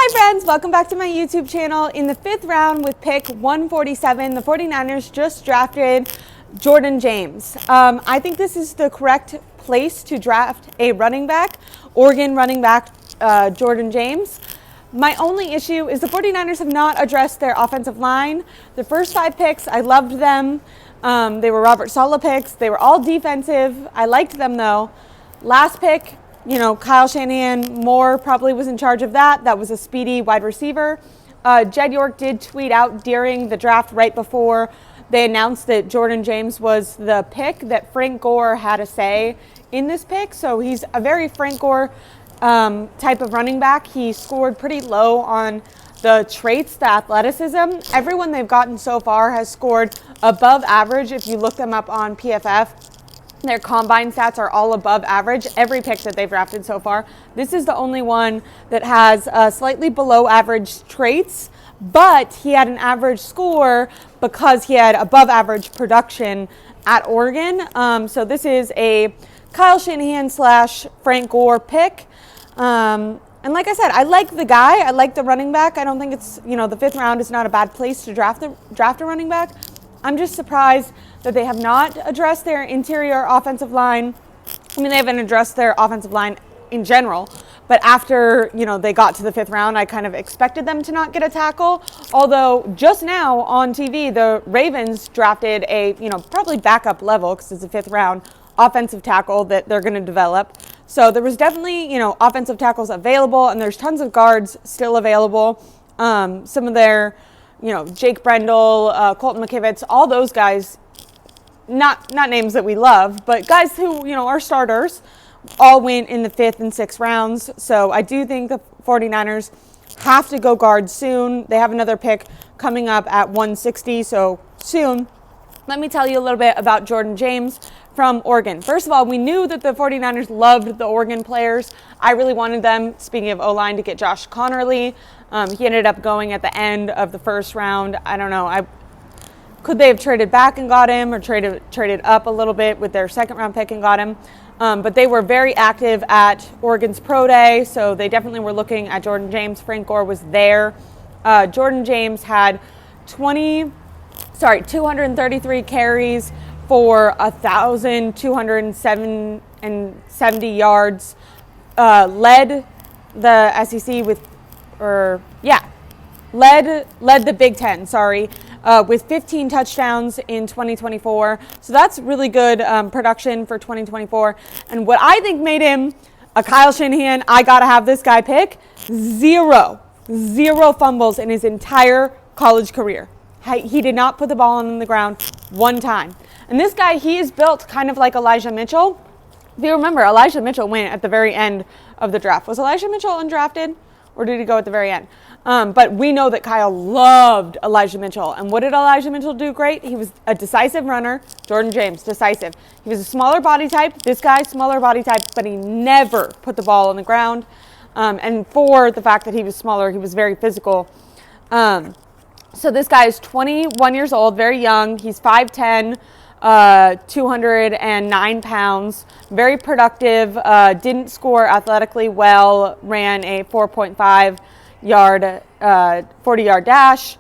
Hi friends, welcome back to my YouTube channel. In the fifth round with pick 147, the 49ers just drafted Jordan James. I think this is the correct place to draft a running back, Oregon running back Jordan James. My only issue is the 49ers have not addressed their offensive line. The first 5 picks, I loved them. They were Robert Saleh picks. They were all defensive. I liked them though. Last pick, Kyle Shanahan more probably was in charge of that. That was a speedy wide receiver. Jed York did tweet out during the draft right before they announced that Jordan James was the pick that Frank Gore had a say in this pick. So he's a very Frank Gore type of running back. He scored pretty low on the traits, the athleticism. Everyone they've gotten so far has scored above average. If you look them up on PFF, their combine stats are all above average, every pick that they've drafted so far. This is the only one that has slightly below average traits, but he had an average score because he had above average production at Oregon. So this is a Kyle Shanahan / Frank Gore pick. And like I said, I like the guy. I like the running back. I don't think it's, the fifth round is not a bad place to draft a running back. I'm just surprised that they have not addressed their interior offensive line. I mean, they haven't addressed their offensive line in general, but after, they got to the fifth round, I kind of expected them to not get a tackle. Although just now on TV, the Ravens drafted a, probably backup level because it's a fifth round offensive tackle that they're going to develop. So there was definitely, offensive tackles available, and there's tons of guards still available. Some of their, Jake Brendel, Colton McKivitz, all those guys, not names that we love, but guys who, are starters, all went in the 5th and 6th rounds. So I do think the 49ers have to go guard soon. They have another pick coming up at 160, so soon. Let me tell you a little bit about Jordan James from Oregon. First of all, we knew that the 49ers loved the Oregon players. I really wanted them, speaking of O-line, to get Josh Connerly. He ended up going at the end of the first round. I don't know. Could they have traded back and got him, or traded up a little bit with their second round pick and got him? But they were very active at Oregon's Pro Day, so they definitely were looking at Jordan James. Frank Gore was there. Jordan James had 233 carries for 1,270 yards. Led the SEC led the Big Ten, with 15 touchdowns in 2024. So that's really good production for 2024. And what I think made him a Kyle Shanahan, I got to have this guy pick, zero fumbles in his entire college career. He did not put the ball on the ground one time. And this guy, he is built kind of like Elijah Mitchell. If you remember, Elijah Mitchell went at the very end of the draft. Was Elijah Mitchell undrafted, or did he go at the very end? But we know that Kyle loved Elijah Mitchell. And what did Elijah Mitchell do great? He was a decisive runner. Jordan James, decisive. He was a smaller body type. This guy, smaller body type, but he never put the ball on the ground. And for the fact that he was smaller, he was very physical. So this guy is 21 years old, very young. He's 5'10", 209 pounds, very productive, didn't score athletically well, ran a 4.5 yard, 40-yard dash.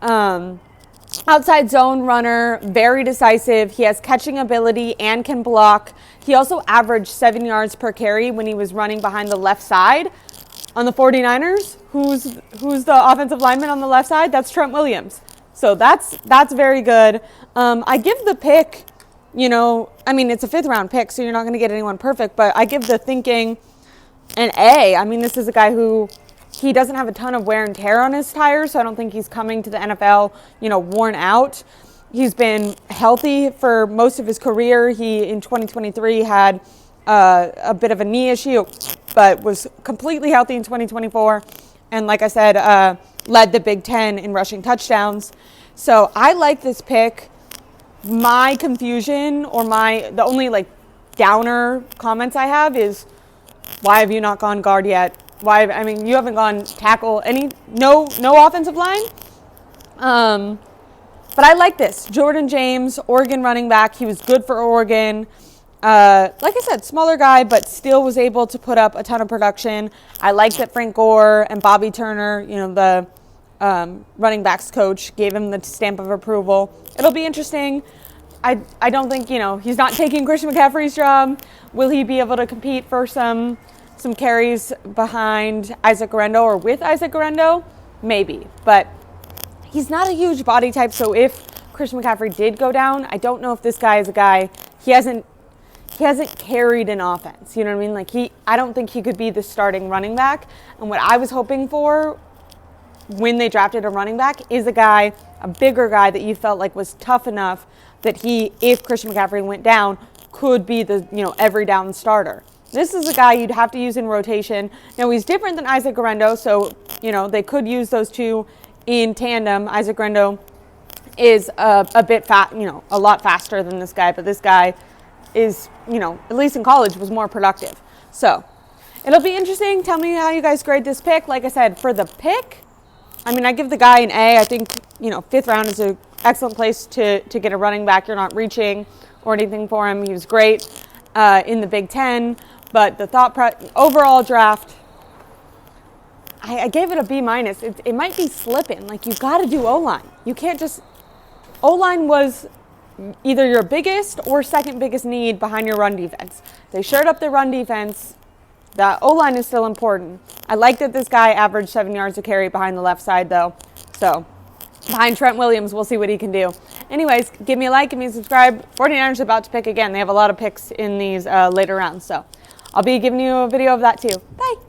Outside zone runner, very decisive. He has catching ability and can block. He also averaged 7 yards per carry when he was running behind the left side. On the 49ers, who's the offensive lineman on the left side? That's Trent Williams. So that's very good. I give the pick, it's a 5th round pick, so you're not going to get anyone perfect, but I give the thinking an A. I mean, this is a guy who, he doesn't have a ton of wear and tear on his tires, so I don't think he's coming to the NFL, worn out. He's been healthy for most of his career. He, in 2023, had a bit of a knee issue, but was completely healthy in 2024. And like I said, led the Big Ten in rushing touchdowns. So I like this pick. My confusion, or the only downer comments I have is, why have you not gone guard yet? You haven't gone tackle, no offensive line. But I like this. Jordan James, Oregon running back. He was good for Oregon. Like I said, smaller guy, but still was able to put up a ton of production. I like that Frank Gore and Bobby Turner, you know, the running backs coach, gave him the stamp of approval. It'll be interesting. I don't think, you know, he's not taking Christian McCaffrey's job. Will he be able to compete for some carries behind Isaac Guerendo or with Isaac Guerendo? Maybe, but he's not a huge body type. So if Christian McCaffrey did go down, I don't know if this guy is a guy. He hasn't carried an offense. You know what I mean? Like I don't think he could be the starting running back. And what I was hoping for when they drafted a running back is a bigger guy that you felt like was tough enough that he, if Christian McCaffrey went down, could be the, you know, every down starter. This is a guy you'd have to use in rotation. Now he's different than Isaac Guerendo, so, you know, they could use those two in tandem. Isaac Guerendo is a bit a lot faster than this guy, but this guy is, you know, at least in college was more productive. So it'll be interesting. Tell me how you guys grade this pick. Like I said, for the pick, I mean, I give the guy an A. I think, you know, 5th round is an excellent place to get a running back. You're not reaching or anything for him. He was great in the Big Ten, but the overall draft, I gave it a B-. It might be slipping. Like, you got to do O-line. You can't just... O-line was either your biggest or second biggest need behind your run defense. They shored up their run defense. The O-line is still important. I like that this guy averaged 7 yards a carry behind the left side, though. So, behind Trent Williams, we'll see what he can do. Anyways, give me a like, give me a subscribe. 49ers about to pick again. They have a lot of picks in these later rounds, so I'll be giving you a video of that too. Bye.